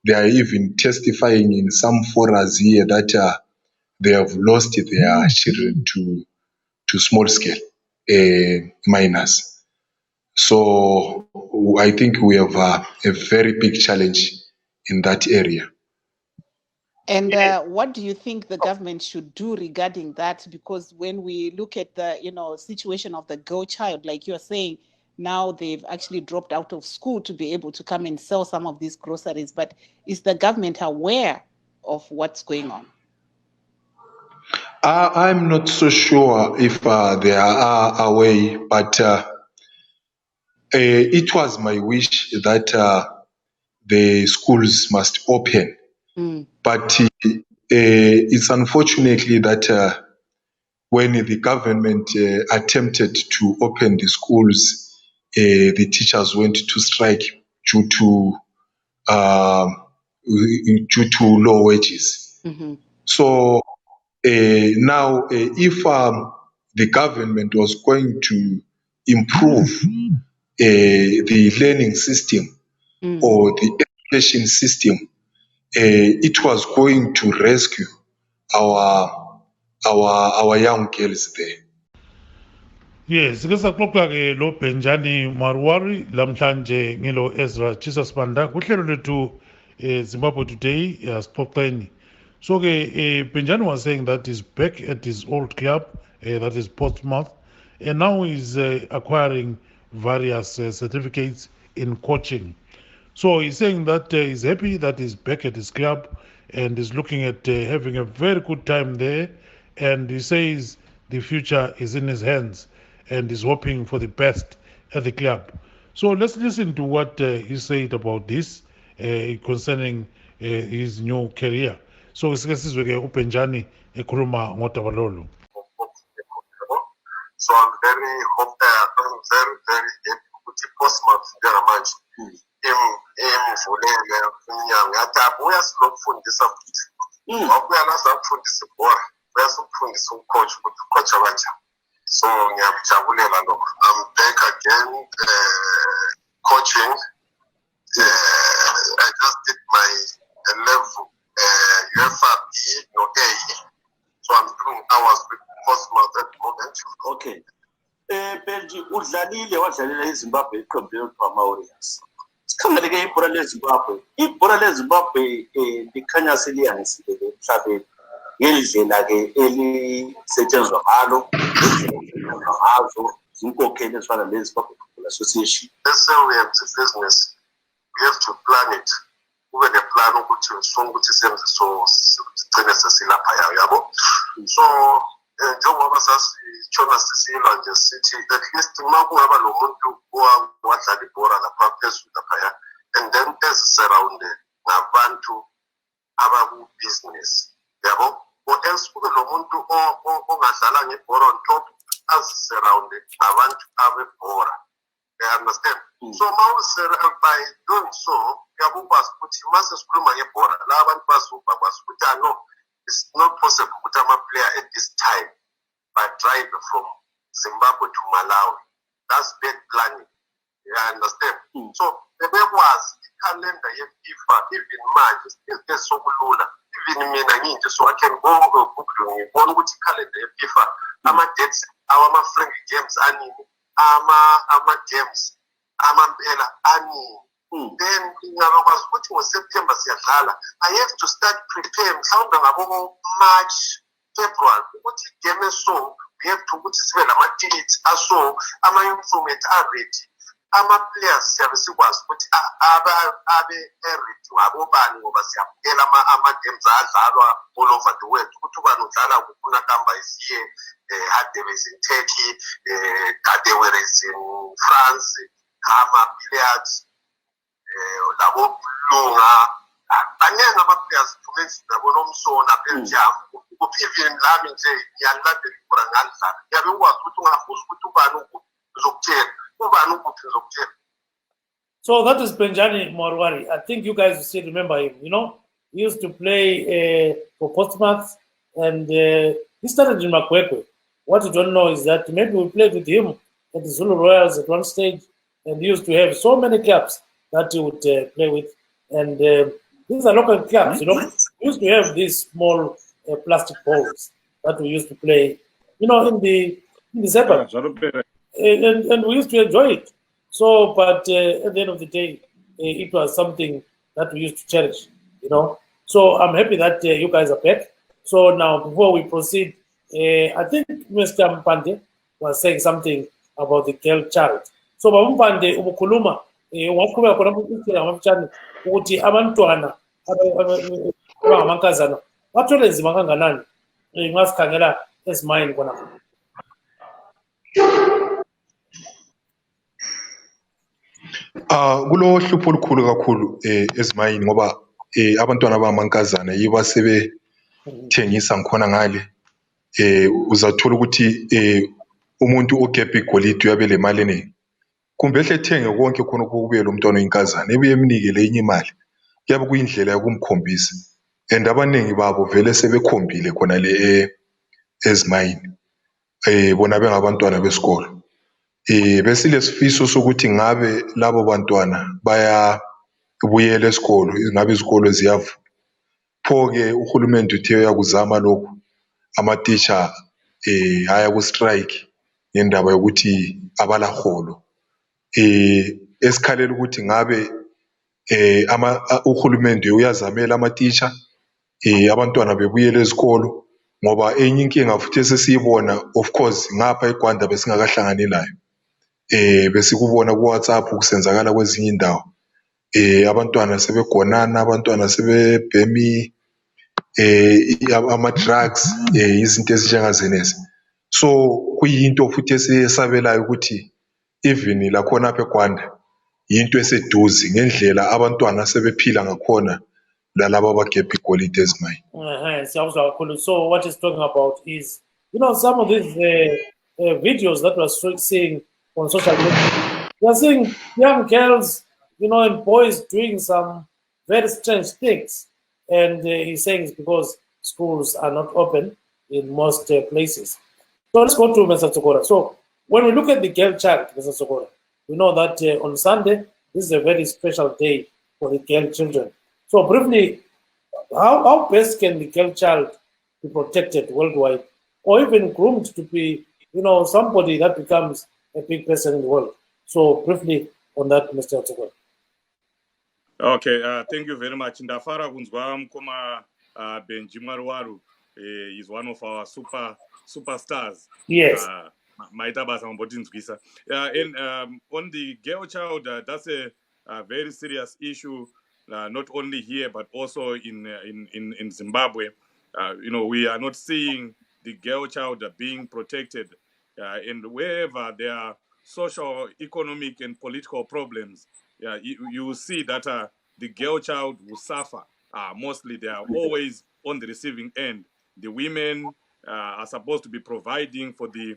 They are even testifying in some forums here that they have lost their children to small scale miners. So I think we have a very big challenge in that area. And what do you think the government should do regarding that? Because when we look at the situation of the girl child, like you're saying, now they've actually dropped out of school to be able to come and sell some of these groceries. But is the government aware of what's going on? I'm not so sure if they are away, but it was my wish that the schools must open. But it's unfortunately that when the government attempted to open the schools, the teachers went to strike due to low wages. So now, if the government was going to improve the learning system or the education system, it was going to rescue our young girls there. Yes, ke saxoxa ke lo Benjani Marwari lamhlanje ngilo Ezra Jesus Banda kuhlelo lethu Zimbabwe Today sixoxeni. So ke Benjani was saying that he's back at his old club, that is Portsmouth, and now he's acquiring various certificates in coaching. So he's saying that he's happy that he's back at his club and is looking at having a very good time there. And he says the future is in his hands and is hoping for the best at the club. So let's listen to what he said about this concerning his new career. So sizwe ke uBenjani ekhuluma ngodaba lolu. So I'm very happy ukuthi Portsmouth njengamanje imvulele inyanga yathi abuya silokufundisa futhi wabuya lazakufundisa ibhola uyasukufundisa ucoach ukuthi ucoach kanjani. So ngiyakujabulela lokho. I'm back again coaching. I just did my level UEFA B no A. So I'm doing hours with Portsmouth at the moment. Okay. Benji wadlalela iZimbabwe iqembu lokuthiwa Warriors. Sikhangele-ke ibhola leZimbabwe. Ibhola leZimbabwe likhanya seliyangisile emhlabeni ngendlela-ke elisetshenzwa ngalo, ngazo zinkokheli ezifana neZimbabwe Football Association. Let's say we have to business. We have to plan it. Ube the plan ukuthi sonke ukuthi senze so sigcine sesilapha yabo. So njengoba sasitshona sisilo nje sithi at least uma kungaba lo muntu wadlala ibhola lapha phezulu lapha and then ezisurrounde ngabantu abaku-business yabo, or else kube lo muntu ongadlala ngebhola on top azisurrounde ngabantu abebhola. You understand? So by doing so uyakwazi ukuthi mase sikhuluma ngebhola la abantu bazokwazi ukuthi no, it's not possible ukuthi ama-player at this time drive from Zimbabwe to Malawi. That's bad planning. You understand? So bekwazi i-calendar ye-FIFA even manje still sokulula. Even mina nginje so I can go Google ngibona ukuthi i-calendar ye-FIFA ama-dates ama-friendly games anini, ama-games amampela anini. Then ngiyakwazi ukuthi ngoSeptember siyadlala. I have to start preparing mhlawumbe ngabo March, February ukuthi game so we have to ukuthi sibe nama-tickets aso ama-instrument are-ready, ama-players siyabe sikwazi ukuthi abe ready ngabobani ngoba siyabukela ama-games adlalwa all over the world ukuthi ubani udlala kuphi Kamba is here, Hadebe is in Turkey, Kadewere is in France, ama-players labo lunga baningi ama-players fumenzi nabo nomsona Belgium ukuthi even lami nje ngiyalandela ibhola ngalidlala ngiyabe ukwazi ukuthi ungafuza ukuthi ubani uzokutshela ubani ukuthi uzokutshela. So that is Benjani Marwari. I think you guys still remember him. He used to play for Portsmouth and he started in Makwekwe. What you don't know is that maybe we played with him at the Zulu Royals at one stage, and he used to have so many clubs that he would play with. And These are local clubs, We used to have these small plastic balls that we used to play, in the suburb. And we used to enjoy it. So, but at the end of the day, it was something that we used to cherish, So I'm happy that you guys are back. So now, before we proceed, I think Mr. Mpande was saying something about the girl child. So Baba Mpande umukhuluma waqhubeka khona ukutshela ngabafitshane ukuthi abantwana abangamankazana bathole nzima kanganani ngasikhangela ezimayini khona. Kulo hlupho olukhulu kakhulu ezimayini ngoba abantwana abangamankazana yibo asebethengisa ngikhona ngale uzathola ukuthi umuntu ogebha igolide uyabe lemali eningi kumbe ehle ethenge konke khona okubuye lo mntwana oyinkazana ebuye emnikele enye imali kuyabe kuyindlela yokumkhombisa and abaningi babo vele sebekhombile khona le ezimayini bona bengabantwana besikolo besilesifiso sokuthi ngabe labo bantwana bayabuyela esikolo ngabe izikolo ziyavula pho-ke uhulumende uthe uyakuzama lokhu ama-teacher haya ku-strike ngendaba yokuthi abalaholo esikhalela ukuthi ngabe uhulumende uyazamela ama-teacher abantwana bebuyele ezikolo ngoba enye inkinga futhi esesiyibona of course ngapha eGwanda besingakahlangani layo besikubona ku-WhatsApp kusenzakala kwezinye indawo abantwana sebegonana abantwana sebebhemi ama-drugs izinto ezinjengazenezi so kuyinto futhi esiyesabelayo ukuthi even lakhona apha eGwanda yinto eseduze ngendlela abantwana sebephila ngakhona lalabo abagebha igolide ezimayini. So what he's talking about is, some of these videos that we're seeing on social media, we're seeing young girls, and boys doing some very strange things. And he's saying it's because schools are not open in most places. So let's go to Mr. Tsokora. So when we look at the girl child, Mr. Tsokora, we know that on Sunday, this is a very special day for the girl children. So briefly, how best can the girl child be protected worldwide, or even groomed to be, somebody that becomes a big person in the world? So briefly on that, Mr. Tsokora. Okay, thank you very much. Ndafara kunzwa mkoma Benji Marwaru is one of our superstars. Yes. And on the girl child, that's a very serious issue, not only here but also in Zimbabwe. We are not seeing the girl child being protected, and wherever there are social, economic, and political problems, you will see that the girl child will suffer. Mostly, they are always on the receiving end. The women are supposed to be providing for the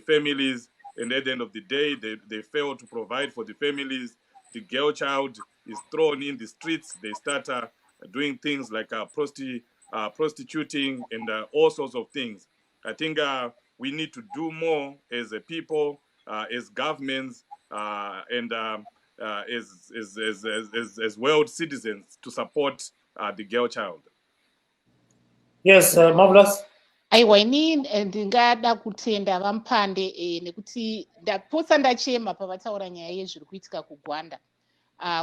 families, and at the end of the day, they fail to provide for the families. The girl child is thrown in the streets. They start doing things like prostituting and all sorts of things. I think we need to do more as a people, as governments, and as world citizens to support the girl child. Yes, Marvelous. aiwa ini ndingada kutenda vaMupande nekuti ndapotsa ndachema pavataura nyaya yezviri kuitika kuGwanda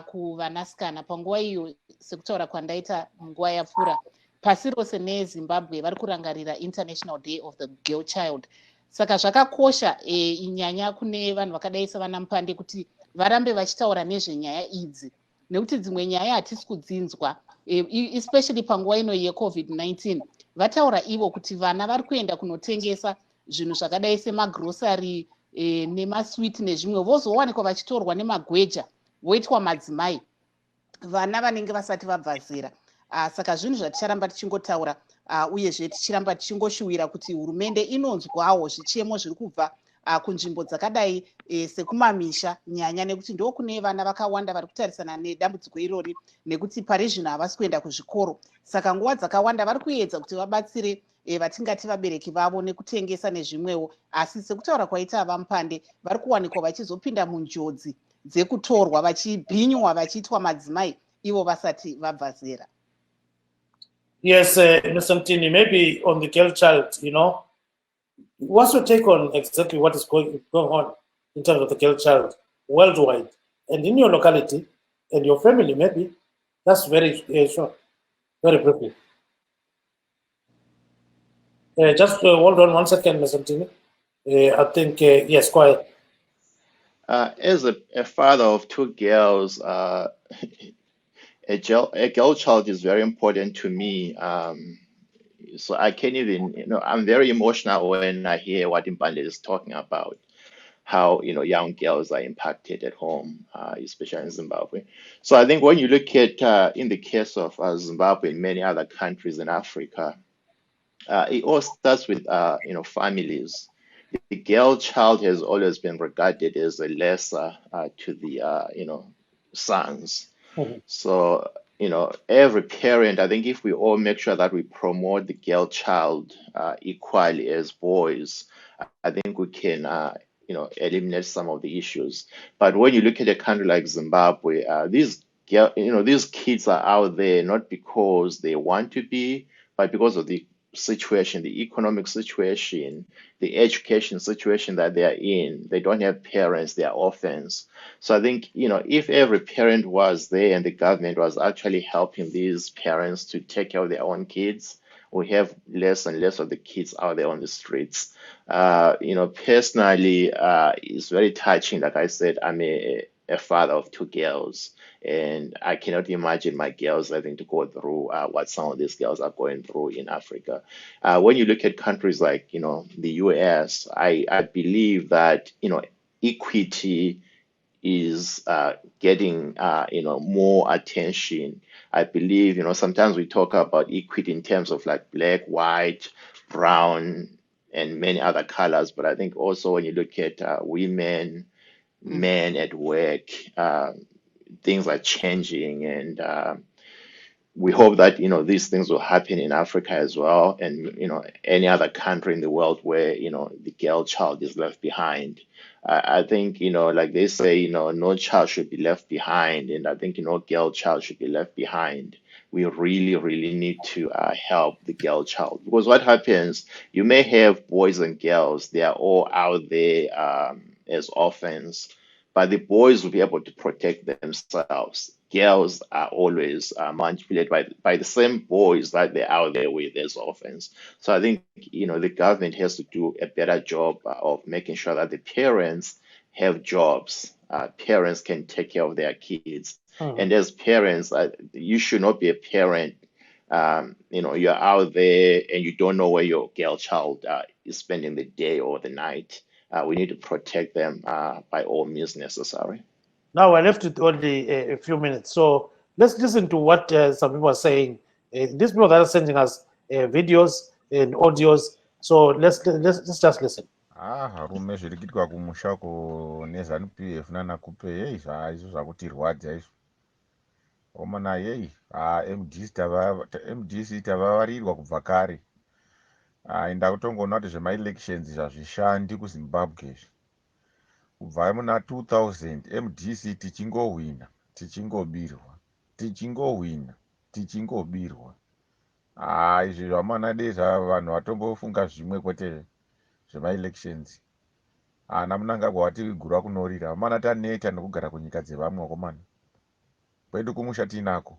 kuvanasikana panguva iyo sekutaura kwandaita munguva yapfuura pasi rose neZimbabwe vari kurangarira International Day of the Girl Child. Saka zvakakosha inyanya kune vanhu vakadai savanaMupande kuti varambe vachitaura nezvenyaya idzi nekuti dzimwe nyaya hatisi kudzinzwa, especially panguva ino yeCovid-19. Vataura ivo kuti vana vari kuenda kunotengesa zvinhu zvakadai semagrosari nemaswiti nezvimwe, vozowanikwa vachitorwa nemagweja voitwa madzimai, vana vanenge vasati vabva zera. Saka zvinhu zvaticharamba tichingotaura uyezve tichiramba tichingoshuwira kuti hurumende inonzwawo zvichemo zviri kubva kunzvimbo dzakadai sekumamisha nyanya, nekuti ndo kune vana vakawanda vari kutarisana nedambudziko irori, nekuti pari zvino havasi kuenda kuzvikoro. Saka nguva dzakawanda vari kuedza kuti vabatsire vatingati vabereki vavo nekutengesa nezvimwewo, asi sekutaura kwaita vaMupande vari kuwanikwa vachizopinda munjodzi dzekutorwa, vachibhinywa, vachiitwa madzimai ivo vasati vabva zera. Yes, Mr. Mtini, maybe on the girl child, what's your take on exactly what is going on in terms of the girl child worldwide and in your locality and your family, maybe? That's very short, very briefly. Just hold on 1 second, Mr. Mtini. I think, yes, go ahead. As a father of two girls, a girl child is very important to me. So I can't even, I'm very emotional when I hear what Impande is talking about, how, young girls are impacted at home, especially in Zimbabwe. So I think when you look at, in the case of Zimbabwe and many other countries in Africa, it all starts with, families. The girl child has always been regarded as a lesser to the, sons. Mhm. So, every parent, I think if we all make sure that we promote the girl child equally as boys, I think we can, eliminate some of the issues. But when you look at a country like Zimbabwe, these kids are out there not because they want to be, but because of the situation, the economic situation, the education situation that they are in. They don't have parents, they are orphans. So I think, if every parent was there and the government was actually helping these parents to take care of their own kids, we have less and less of the kids out there on the streets. Personally, it's very touching. Like I said, I'm a father of two girls, and I cannot imagine my girls having to go through what some of these girls are going through in Africa. When you look at countries like, the US, I believe that, equity is getting more attention. I believe, sometimes we talk about equity in terms of like black, white, brown, and many other colors. But I think also when you look at women, men at work, things are changing, and we hope that these things will happen in Africa as well, and any other country in the world where the girl child is left behind. I think like they say, no child should be left behind, and I think girl child should be left behind. We really, really need to help the girl child, because what happens, you may have boys and girls, they are all out there as orphans, but the boys will be able to protect themselves. Girls are always manipulated by the same boys that they're out there with as orphans. So I think the government has to do a better job of making sure that the parents have jobs. Parents can take care of their kids, and as parents, you should not be a parent. You're out there and you don't know where your girl child is spending the day or the night. We need to protect them by all means necessary. Now I left it only a few minutes, so let's listen to what some people are saying. These people that are sending us videos and audios, so let's just listen. Rume zviri kuitwa kumusha nezanu pf nanakupe hei izvo zvakutirwadza izvo omana hei mdc tavavarirwa kubva kare. Ndakutongoona kuti zvemaelections zvazvishandi kuzimbabwe izvi kubva muna 2000 mdc tichingohwina tichingohwina. Izvi zvamana dei vanhu vatombofunga zvimwe kwete zvemaelections. Namunangagwa watigura kunorira vamana taneta nekugara kunyika dzevamwe wakomana kwedu kumusha tinako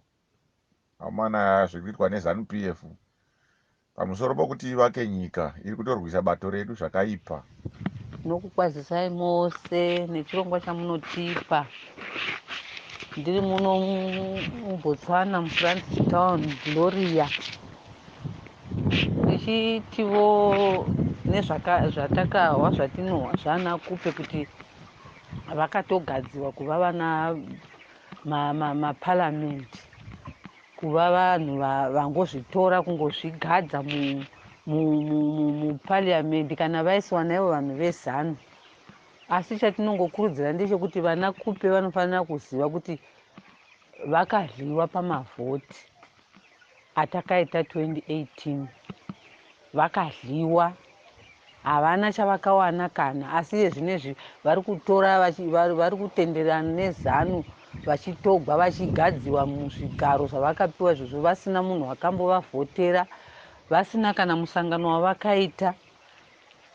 vamana zviri kuitwa nezanu pf pamusoro pokuti ivake nyika iri kutorwisa bato redu zvakaipa. Nokukwazisai mose nechirongwa chamunotipa. Ndiri muno muBotswana muFrancistown Gloria, ndichitivo nezvatakahwa zvatinohwa zvanakupe kuti vakatogadziwa kuva vana maparamende, kuva vanhu vangozvitora kungozvigadza mupariamendi kana vaiswa naivo vanhu vezanu. Asi chatinongokurudzira ndechekuti vanakupe vanofanira kuziva kuti vakadliwa pamavhoti atakaita 2018. Vakadliwa, havana chavakawana kana, asi zvinezvi vari kutora vari kutenderana nezanu vachitogwa vachigadziwa muzvigaro zvavakapiwa izvozvo vasina munhu akambovavhotera, vasina kana musangano wavakaita.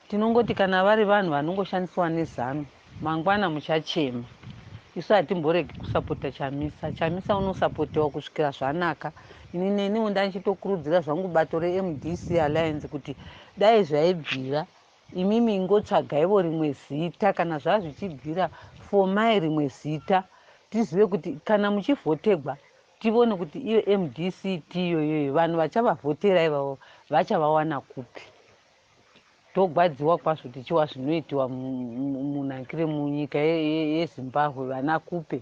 Tinongoti kana vari vanhu vanongoshandiswa nezano, mangwana muchachema. Isu hatimboregi kusapota Chamisa. Chamisa unosapotewa kusvikira zvanaka. Neniwo ndanichitokurudzira zvangu bato reMDC Alliance kuti dai zvaibvira imimi ingotsvagaivo rimwe zita, kana zvazvichibvira fomai rimwe zita, tizive kuti kana muchivhotegwa tivone kuti iyo MDC tiyoyoyo vanhu vachavavhotera ivavo vachavawana kupi. Togwadziwa kwazvo tichiwa zvinoitiwa munhakire munyika yeZimbabwe. Vana kupe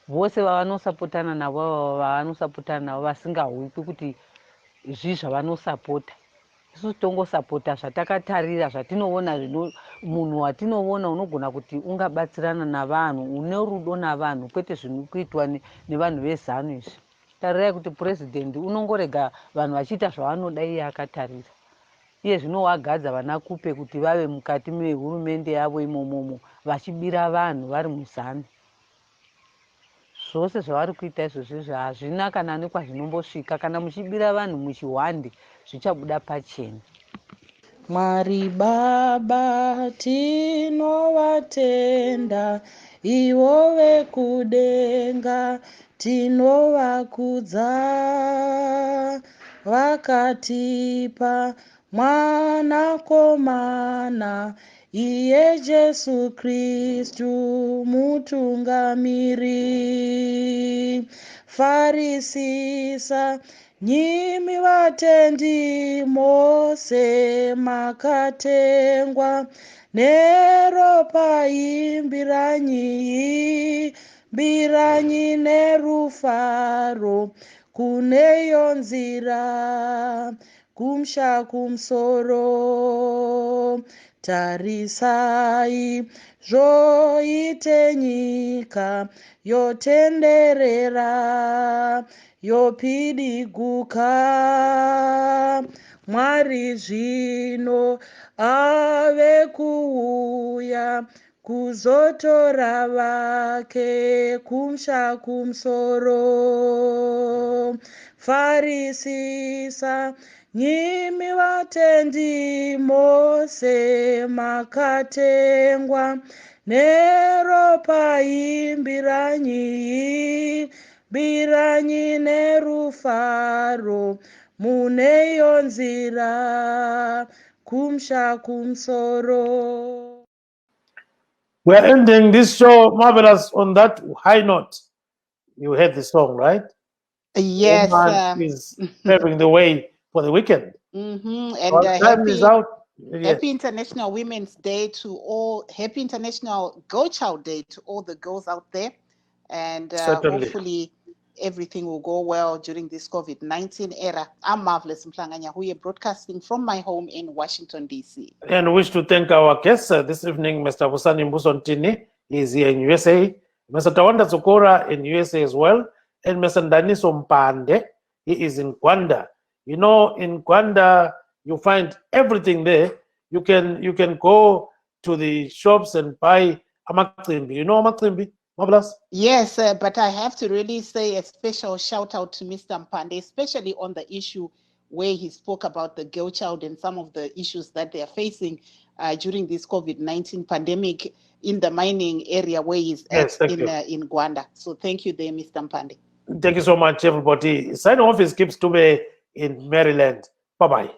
vose vavanosapotana navo vavanosapotana navo vasingahwikwi kuti zvii zvavanosapota. Isu tongosapota zvatakatarira, zvatinoona, munhu watinoona unogona kuti ungabatsirana navanhu, une rudo navanhu, kwete zvinokuitwa nevanhu vezano izvi. Tarirai kuti purezidendi unongorega vanhu vachiita zvavanoda iye akatarira. Iye zvinowagadza vana kupe kuti vave mukati mehurumende yavo imomomo vachibira vanhu vari muzano. Zvose zvavari kuita izvozvo hazvina kana nekwazvinombosvika. Kana muchibira vanhu muchihwande zvichabuda pachena. Mwari Baba tinovatenda, ivo vekudenga tinovakudza, vakatipa mwanakomana iye Jesu Kristu mutungamiri. Farisisa nyimi vatendi mose makatengwa, neropa imbiranyi nerufaro, kuneyo nzira kumsha kumsoro. Tarisai zvoite nyika yotenderera yopidiguka. Mwari zvino ave kuuya kuzotora vake kumsha kumsoro. Farisisa nyimi vatendi mose makatengwa, neropa imbiranyi nerufaro, muneyo nzira kumsha kumsoro. We are ending this show, Marvelous, on that high note. You heard the song, right? Yes. Is paving the way for the weekend. And time is out. Happy International Women's Day to all. Happy International Girl Child Day to all the girls out there. And hopefully everything will go well during this COVID-19 era. I'm Marvelous Mhlanganya, who are broadcasting from my home in Washington, D.C. And wish to thank our guests this evening, Mr. Busani Mbusontini. He is here in USA. Mr. Tawanda Sokora in USA as well. And Mr. Ndaniso Mpande, he is in Gwanda. You know, in Gwanda, you find everything there. You can go to the shops and buy amakrimbi. You know amakrimbi, Marvelous? Yes, but I have to really say a special shout out to Mr. Mpande, especially on the issue where he spoke about the girl child and some of the issues that they are facing during this COVID-19 pandemic in the mining area where he's at in Gwanda. So thank you there, Mr. Mpande. Thank you so much, everybody. Sign off is Gibbs Tube in Maryland. Bye-bye.